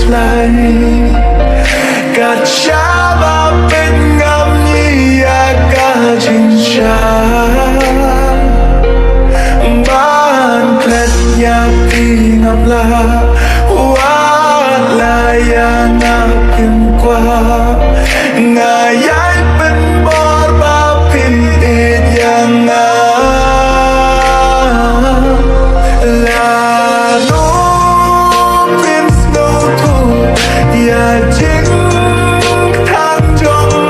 lại cả cha ba bên ngắm nhì cả trình cha ban klet nhà pi ngập la hoa là ya ngập kim qua ngài ai bên bờ ba pin ít yang là nó pin snow thu ya chính tháng trong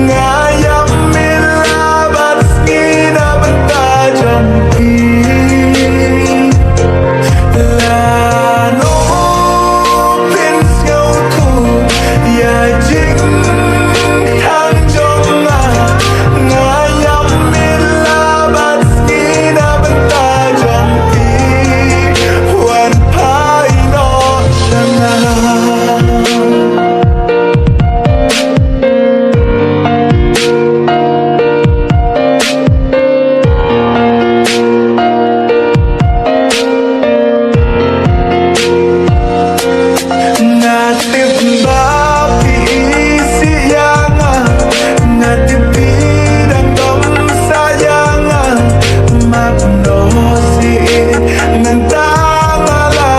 ngài yam mila bat skina banta trong pi là nó pin snow thu ya chính tháng trong ngài yam mila bat skina banta trong pi hoàn phai nó chẳng native bapi siang native bidang dom sayang magnosi ngentang ala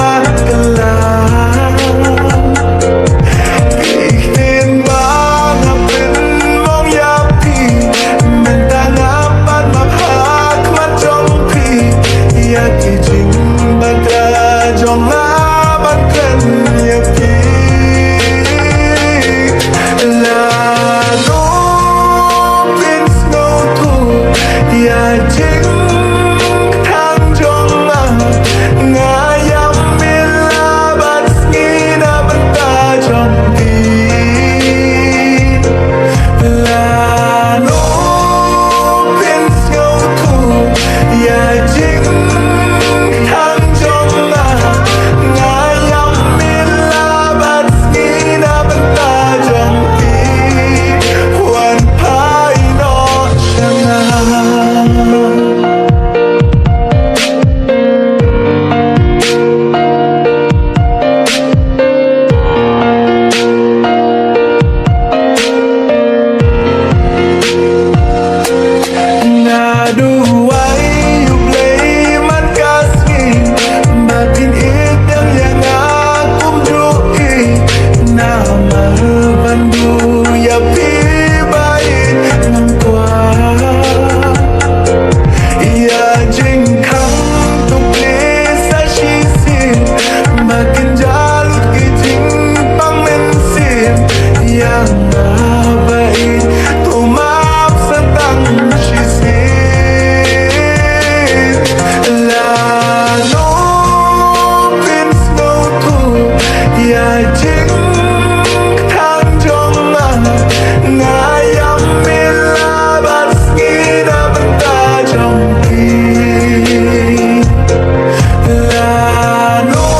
kelam ikhtin bang apin mong yapi mentang apat mabhak macong pi yaki jing baga jong aban kren yapi là nó pin snow thu ya chính tháng trong ngài yam mila bat skina banta trong pi là nó pin snow thu ya chính tháng trong ngài yam mila bat skina banta trong pi hoàn phai nó chẳng ngadu ai yuk lấy mắt kasih makin idam yang aku mduki nama bandu ya pi baik ngang qua ya jing khang tuk le sa shi sin makin jalut ki jing pang men sin yang baik tu maaf setang shi sin là nó pin snow thu ya chính tháng trong ngài yam mila bat skina banta trong pi là nó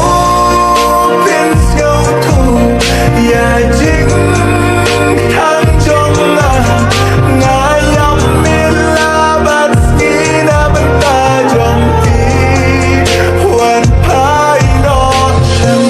pin snow thu ya chính tháng trong ngài yam mila bat skina banta trong pi hoàn phai nó chẳng